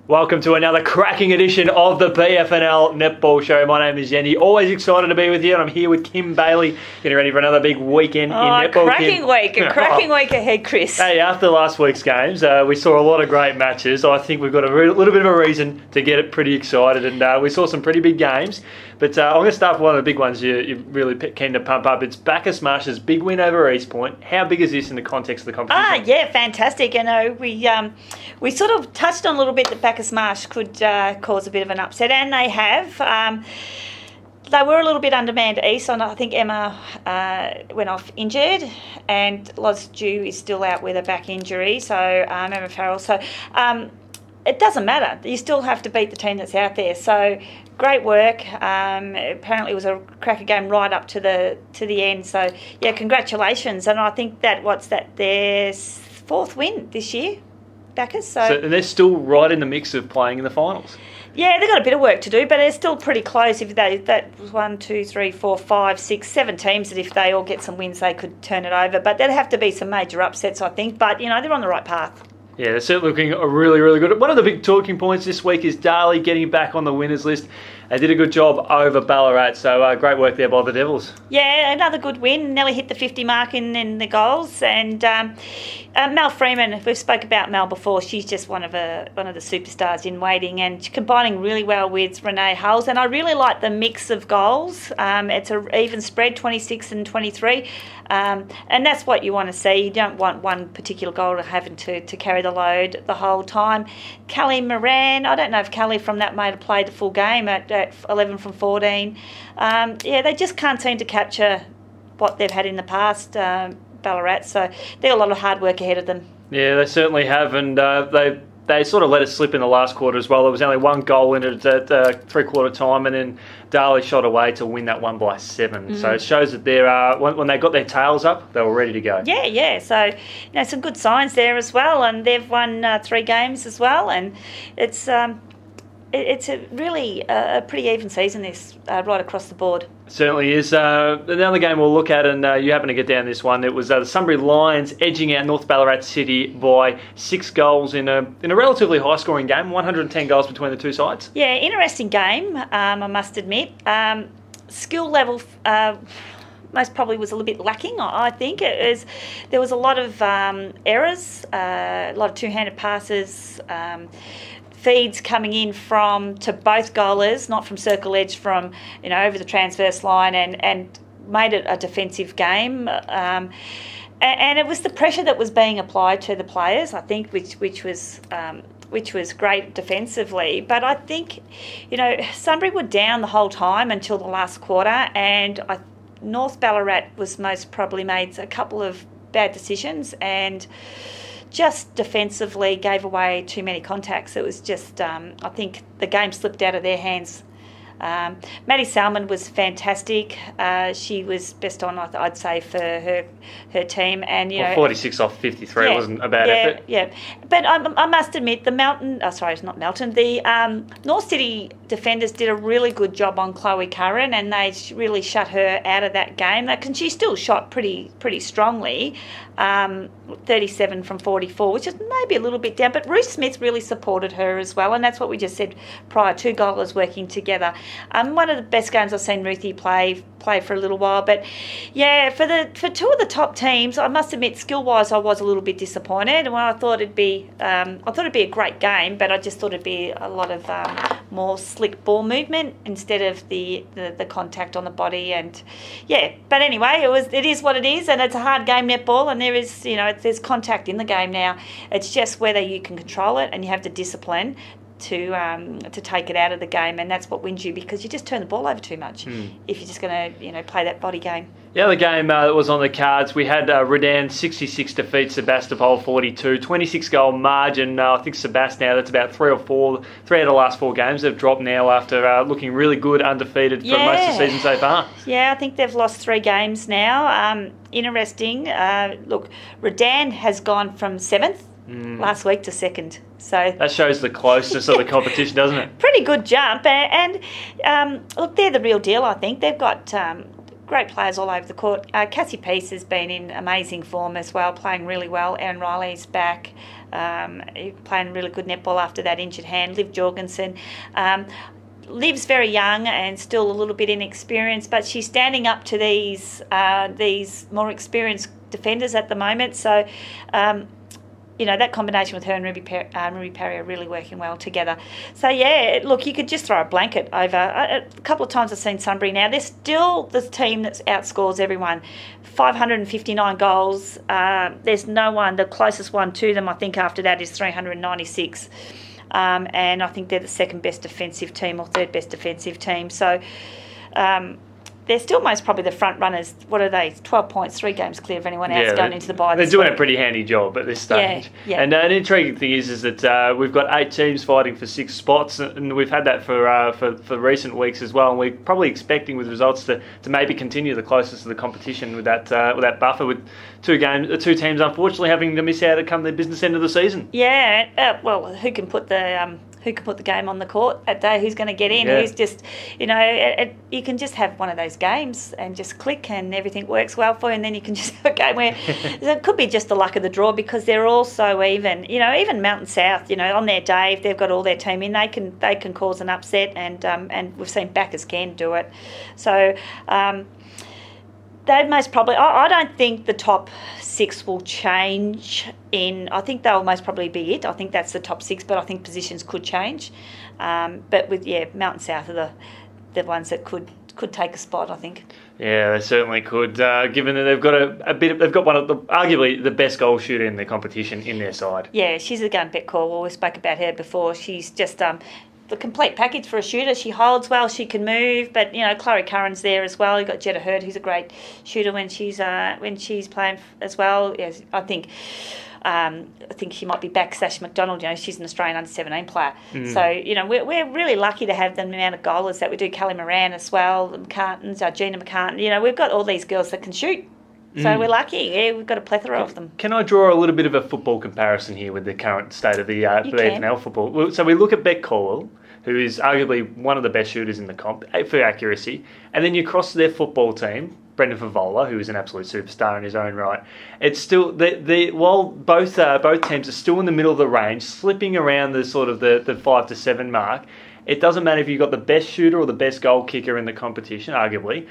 Welcome to another cracking edition of the BFNL Netball Show. My name is Yeendy. Always excited to be with you, and I'm here with Kim Bailey, getting ready for another big weekend in netball. A cracking week ahead, Chris. Hey, after last week's games, we saw a lot of great matches. I think we've got a little bit of a reason to get it pretty excited, and we saw some pretty big games. But I'm going to start with one of the big ones you're really keen to pump up. It's Bacchus Marsh's big win over East Point. How big is this in the context of the competition? Yeah, fantastic. You know, we sort of touched on a little bit that Bacchus Marsh could cause a bit of an upset, and they have. They were a little bit undermanned East. I think Emma went off injured, and Loz Dew is still out with a back injury, so Emma Farrell. So it doesn't matter. You still have to beat the team that's out there. So great work. Apparently it was a cracker game right up to the end. So yeah, congratulations. And I think their fourth win this year, Bacchus. And they're still right in the mix of playing in the finals. Yeah, they've got a bit of work to do, but they're still pretty close. If that was 1, 2, 3, 4, 5, 6, 7 teams that if they all get some wins, they could turn it over. But there'd have to be some major upsets, I think. But, you know, they're on the right path. Yeah, they're certainly looking really, really good. One of the big talking points this week is Darley getting back on the winners list. They did a good job over Ballarat, so great work there by the Devils. Yeah, another good win. Nearly hit the 50 mark in the goals. And Mel Freeman, we've spoke about Mel before. She's just one of the superstars in waiting, and combining really well with Renee Hulls. And I really like the mix of goals. It's an even spread, 26 and 23. And that's what you want to see. You don't want one particular goal having to carry the load the whole time. Callie Moran, I don't know if Callie from that might have played the full game at 11 from 14. They just can't seem to capture what they've had in the past, Ballarat. So they've got a lot of hard work ahead of them. Yeah, they certainly have, and they sort of let it slip in the last quarter as well. There was only one goal in it at three-quarter time, and then Darley shot away to win that one by 7. So it shows that they're when they got their tails up, they were ready to go. Yeah. So, you know, some good signs there as well, and they've won 3 games as well, and it's a really a pretty even season this right across the board. It certainly is. Another game we'll look at, and you happen to get down this one. It was the Sunbury Lions edging out North Ballarat City by 6 goals in a relatively high-scoring game. 110 goals between the two sides. Yeah, interesting game. I must admit, skill level. Most probably was a little bit lacking, I think. There was a lot of errors, a lot of two-handed passes, feeds coming in to both goalers, not from circle edge, from over the transverse line, and made it a defensive game. And it was the pressure that was being applied to the players, I think, which was great defensively. But I think, Sunbury were down the whole time until the last quarter, and North Ballarat was most probably made a couple of bad decisions and just defensively gave away too many contacts. It was just, I think the game slipped out of their hands. Maddie Salmon was fantastic. She was best on, I'd say, for her team. And 46 off 53 wasn't a bad effort. Yeah, but I must admit, the North City defenders did a really good job on Chloe Curran, and they really shut her out of that game. She still shot pretty strongly, 37 from 44, which is maybe a little bit down. But Ruth Smith really supported her as well, and that's what we just said prior. 2 goalers working together. One of the best games I've seen Ruthie play for a little while. But yeah, for 2 of the top teams, I must admit, skill wise, I was a little bit disappointed. And I thought it'd be a great game, but I just thought it'd be a lot of more slick ball movement instead of the contact on the body. And yeah, but anyway, it is what it is, and it's a hard game, netball, and there's contact in the game now. It's just whether you can control it and you have the discipline to take it out of the game, and that's what wins you, because you just turn the ball over too much if you're just going to play that body game. The other game that was on the cards, we had Redan 66 defeat Sebastopol 42, 26-goal margin. I think Sebast now, that's about 3 out of the last 4 games. They've dropped now after looking really good, undefeated for most of the season so far. Yeah, I think they've lost 3 games now. Interesting. Look, Redan has gone from 7th last week to 2nd. So that shows the closeness of the competition, doesn't it? Pretty good jump. And look, they're the real deal, I think. They've got great players all over the court. Cassie Peace has been in amazing form as well, playing really well. Aaron Riley's back. playing really good netball after that injured hand. Liv Jorgensen. Liv's very young and still a little bit inexperienced, but she's standing up to these more experienced defenders at the moment. So, that combination with her and Ruby Perry are really working well together. So, yeah, look, you could just throw a blanket over. A couple of times I've seen Sunbury now. They're still the team that outscores everyone. 559 goals. There's no one. The closest one to them, I think, after that is 396. And I think they're the second best defensive team or third best defensive team. So they're still most probably the front runners. What are they? 12 points, 3 games clear of anyone else going into the bye. They're doing a pretty handy job at this stage. Yeah. And an intriguing thing is that we've got 8 teams fighting for 6 spots, and we've had that for recent weeks as well. And we're probably expecting with results to maybe continue the closest to the competition with that buffer, with 2 teams unfortunately having to miss out at come the business end of the season. Yeah. Well, who can put the game on the court that day? Who's going to get in? Yeah. Who's just, you can just have one of those games and just click and everything works well for you, and then you can just have a game where it could be just the luck of the draw because they're all so even. Even Mountain South, on their day, if they've got all their team in, they can cause an upset, and we've seen backers can do it. So they'd most probably. I don't think the top 6 will change. I think they'll most probably be it. I think that's the top 6, but I think positions could change. But with Mountain South are the ones that could take a spot, I think. Yeah, they certainly could. Given that they've got they've got one of arguably the best goal shooter in the competition in their side. Yeah, she's a gun bet call. We spoke about her before. She's just the complete package for a shooter. She holds well, she can move, but Chloe Curran's there as well. You've got Jetta Hurd, who's a great shooter when she's playing as well. Yes, I think she might be back. Sash McDonald, she's an Australian under-17 player. So we're really lucky to have the amount of goalers that we do. Kelly Moran as well, the McCartans, Gina McCartan. We've got all these girls that can shoot. So we're lucky. Yeah, we've got a plethora of them. Can I draw a little bit of a football comparison here with the current state of the BFNL football? So we look at Beck Caldwell, who is arguably one of the best shooters in the comp for accuracy, and then you cross their football team, Brendan Favola, who is an absolute superstar in his own right. It's still while both teams are still in the middle of the range, slipping around the sort of the 5 to 7 mark. It doesn't matter if you've got the best shooter or the best goal kicker in the competition, arguably.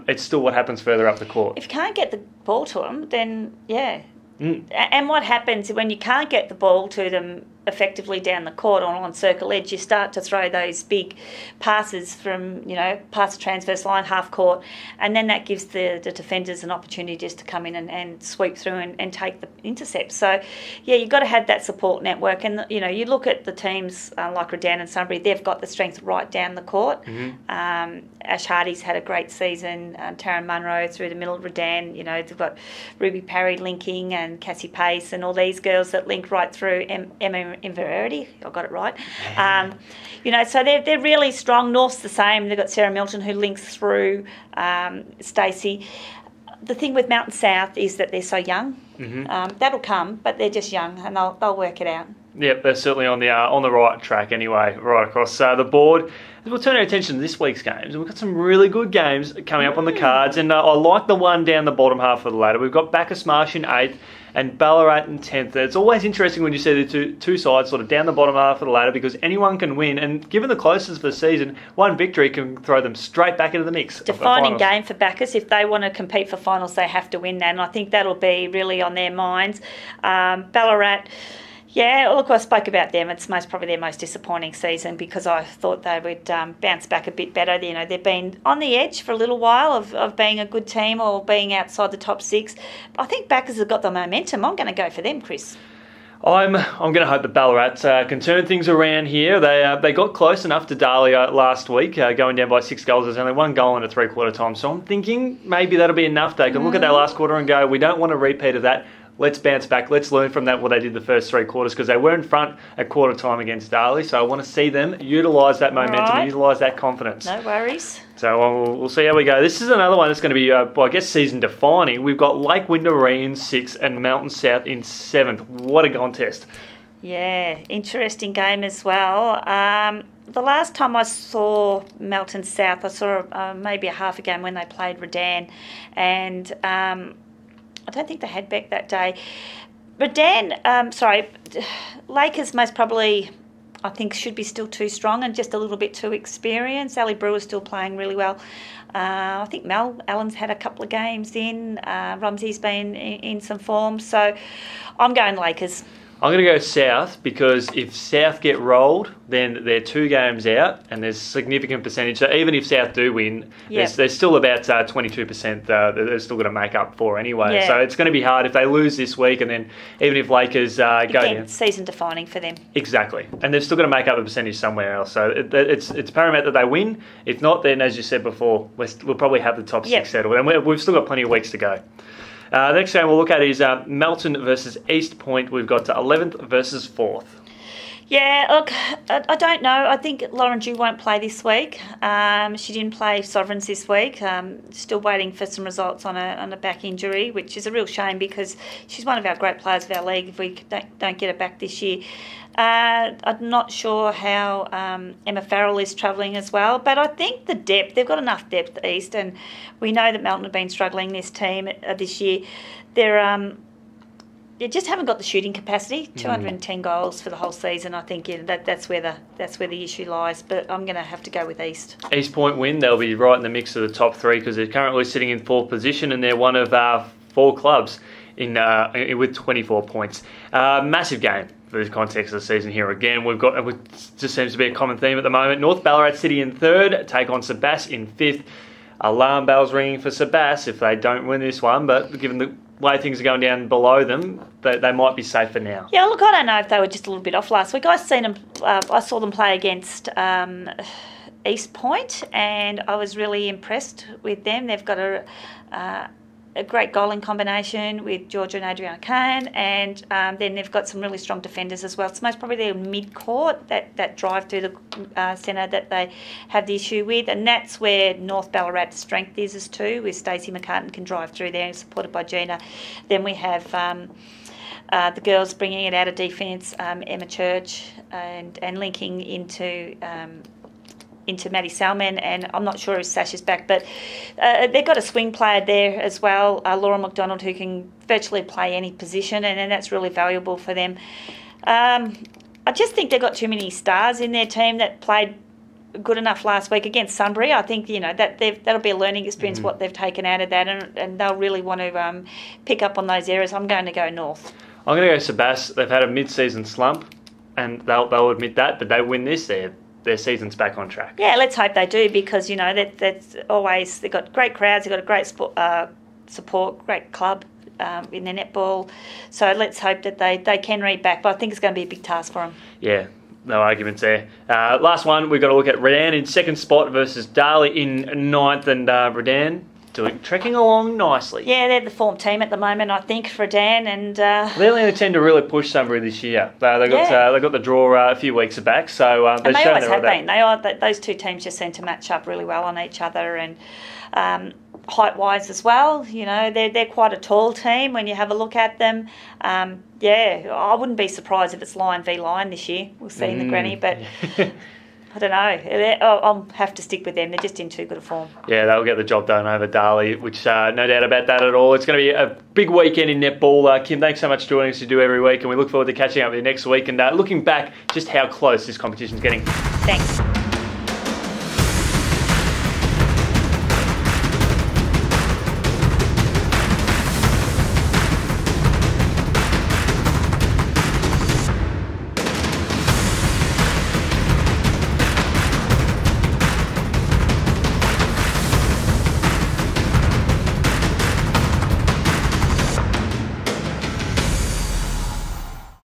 It's still what happens further up the court. If you can't get the ball to them, then, yeah. And what happens when you can't get the ball to them effectively down the court or on circle edge, you start to throw those big passes from, past the transverse line, half court, and then that gives the defenders an opportunity just to come in and sweep through and take the intercept. So, yeah, you've got to have that support network. And, you look at the teams like Redan and Sunbury, they've got the strength right down the court. Ash Hardy's had a great season. Taryn Munro through the middle of Redan. They've got Ruby Parry linking and Cassie Pace and all these girls that link right through. Emma Inverarity, I got it right. So they're really strong. North's the same. They've got Sarah Milton who links through Stacey. The thing with Mountain South is that they're so young. That'll come, but they're just young and they'll work it out. Yep, they're certainly on the right track anyway, right across the board. We'll turn our attention to this week's games, and we've got some really good games coming up on the cards, and I like the one down the bottom half of the ladder. We've got Bacchus Marsh in 8th and Ballarat in 10th. It's always interesting when you see the two sides sort of down the bottom half of the ladder because anyone can win, and given the closest of the season, one victory can throw them straight back into the mix. Defining game for Bacchus. If they want to compete for finals, they have to win that, and I think that'll be really on their minds. Ballarat... Yeah, look, I spoke about them. It's probably their most disappointing season because I thought they would bounce back a bit better. They've been on the edge for a little while of being a good team or being outside the top 6. I think Bacchus have got the momentum. I'm going to go for them, Chris. I'm going to hope that Ballarat can turn things around here. They got close enough to Dahlia last week, going down by 6 goals. There's only 1 goal in a 3/4 time. So I'm thinking maybe that'll be enough. They can look at that last quarter and go, we don't want a repeat of that. Let's bounce back. Let's learn from that what they did the first 3 quarters because they were in front at quarter time against Darley. So I want to see them utilise that momentum and utilise that confidence. No worries. So we'll see how we go. This is another one that's going to be, I guess, season defining. We've got Lake Windaree in 6th and Mountain South in 7th. What a contest. Yeah, interesting game as well. The last time I saw Mountain South, I saw maybe a half a game when they played Redan, and I don't think they had Beck that day. Lakers most probably, I think, should be still too strong and just a little bit too experienced. Ali Brewer's still playing really well. I think Mel Allen's had a couple of games in. Rumsey's been in some form. So I'm going Lakers. I'm going to go South because if South get rolled, then they're 2 games out and there's significant percentage. So even if South do win, there's still about 22% they're still going to make up for anyway. Yeah. So it's going to be hard if they lose this week and then even if Lakers go down. Season defining for them. Exactly. And they're still going to make up a percentage somewhere else. So it's paramount that they win. If not, then as you said before, we'll probably have the top 6 settled. And we've still got plenty of weeks to go. The next game we'll look at is Melton versus East Point. We've got 11th versus 4th. Yeah, look, I don't know. I think Lauren Dew won't play this week. She didn't play Sovereigns this week. Still waiting for some results on a back injury, which is a real shame because she's one of our great players of our league if we don't get her back this year. I'm not sure how Emma Farrell is travelling as well, but I think the depth, they've got enough depth East, and we know that Melton have been struggling this team this year. They just haven't got the shooting capacity. 210 goals for the whole season. I think that's where the issue lies. But I'm going to have to go with East. East Point win. They'll be right in the mix of the top 3 because they're currently sitting in 4th position and they're one of 4 clubs with 24 points. Massive game for the context of the season here again. It just seems to be a common theme at the moment. North Ballarat City in 3rd, take on Sebass in 5th. Alarm bells ringing for Sebass if they don't win this one, but given the way things are going down below them, they might be safe for now. Yeah, look, I don't know if they were just a little bit off last week. I saw them play against East Point, and I was really impressed with them. They've got a great goaling combination with Georgia and Adriana Kane, and then they've got some really strong defenders as well. It's most probably their mid-court, that drive through the centre that they have the issue with, and that's where North Ballarat's strength is too, with Stacey McCartan can drive through there, supported by Gina. Then we have the girls bringing it out of defence, Emma Church, and linking into Maddie Salman, and I'm not sure if Sasha's back, but they've got a swing player there as well, Laura McDonald, who can virtually play any position, and that's really valuable for them. I just think they've got too many stars in their team that played good enough last week against Sunbury. I think that'll be a learning experience what they've taken out of that, and they'll really want to pick up on those areas. I'm going to go North. I'm going to go Sebass. They've had a mid-season slump, and they'll admit that, but they win this, their season's back on track. Yeah, let's hope they do because, that's always, they've got great crowds, they've got a great support, great club in their netball. So let's hope that they can read back, but I think it's going to be a big task for them. Yeah, no arguments there. Last one, we've got to look at Redan in 2nd spot versus Darley in 9th, and Redan trekking along nicely. Yeah, they're the form team at the moment, I think, for Dan, and they only tend to really push Sunbury this year. They got the draw a few weeks back, so and they always have been. Those 2 teams just seem to match up really well on each other, and height-wise as well. They're quite a tall team when you have a look at them. I wouldn't be surprised if it's Lion v Lion this year. We'll see in the granny, but. I don't know. I'll have to stick with them. They're just in too good a form. Yeah, they'll get the job done over Darley, which no doubt about that at all. It's going to be a big weekend in netball. Kim, thanks so much for joining us. You do every week, and we look forward to catching up with you next week and looking back just how close this competition's getting. Thanks.